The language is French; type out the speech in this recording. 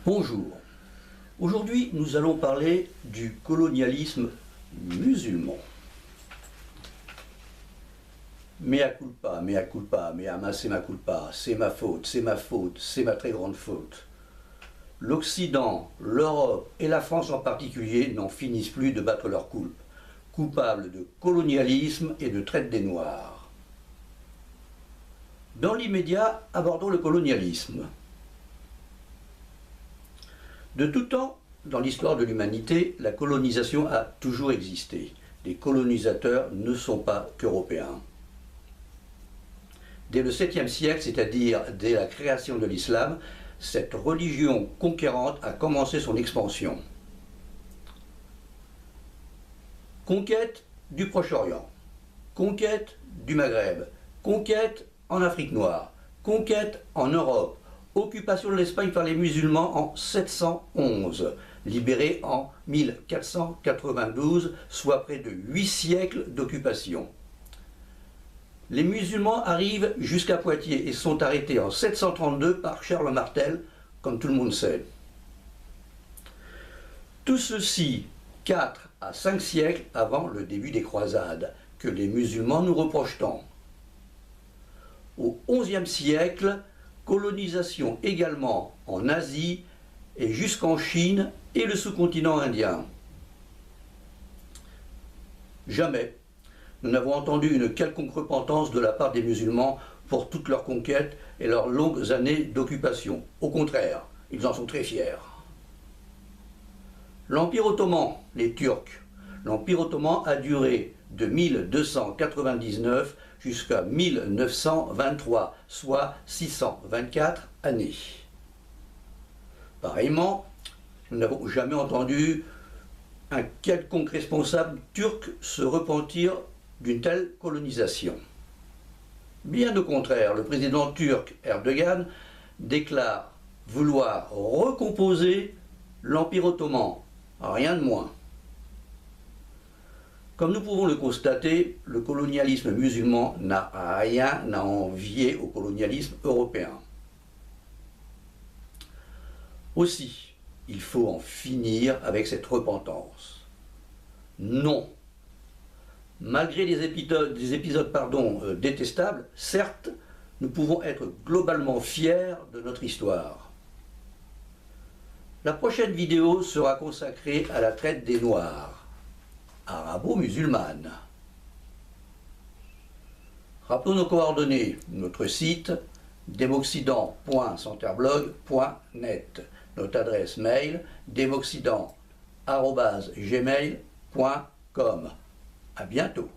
Bonjour. Aujourd'hui, nous allons parler du colonialisme musulman. Mea culpa, mea culpa, mea ma culpa, c'est ma faute, c'est ma faute, c'est ma très grande faute. L'Occident, l'Europe et la France en particulier n'en finissent plus de battre leur coulpe, coupables de colonialisme et de traite des Noirs. Dans l'immédiat, abordons le colonialisme. De tout temps, dans l'histoire de l'humanité, la colonisation a toujours existé. Les colonisateurs ne sont pas qu'européens. Dès le 7e siècle, c'est-à-dire dès la création de l'islam, cette religion conquérante a commencé son expansion. Conquête du Proche-Orient, conquête du Maghreb, conquête en Afrique noire, conquête en Europe, occupation de l'Espagne par les musulmans en 711, libérée en 1492, soit près de 8 siècles d'occupation. Les musulmans arrivent jusqu'à Poitiers et sont arrêtés en 732 par Charles Martel, comme tout le monde sait. Tout ceci 4 à 5 siècles avant le début des croisades, que les musulmans nous reprochent tant. Au XIe siècle, colonisation également en Asie et jusqu'en Chine et le sous-continent indien. Jamais nous n'avons entendu une quelconque repentance de la part des musulmans pour toutes leurs conquêtes et leurs longues années d'occupation. Au contraire, ils en sont très fiers. L'Empire ottoman, les Turcs. L'Empire ottoman a duré de 1299 jusqu'à 1923, soit 624 années. Pareillement, nous n'avons jamais entendu un quelconque responsable turc se repentir d'une telle colonisation. Bien au contraire, le président turc Erdogan déclare vouloir recomposer l'Empire ottoman, rien de moins. Comme nous pouvons le constater, le colonialisme musulman n'a rien à envier au colonialisme européen. Aussi, il faut en finir avec cette repentance. Non. Malgré des épisodes détestables, certes, nous pouvons être globalement fiers de notre histoire. La prochaine vidéo sera consacrée à la traite des Noirs, arabo-musulmane. Rappelons nos coordonnées, notre site demoxidant.centerblog.net, notre adresse mail demoxidant@gmail.com. À bientôt.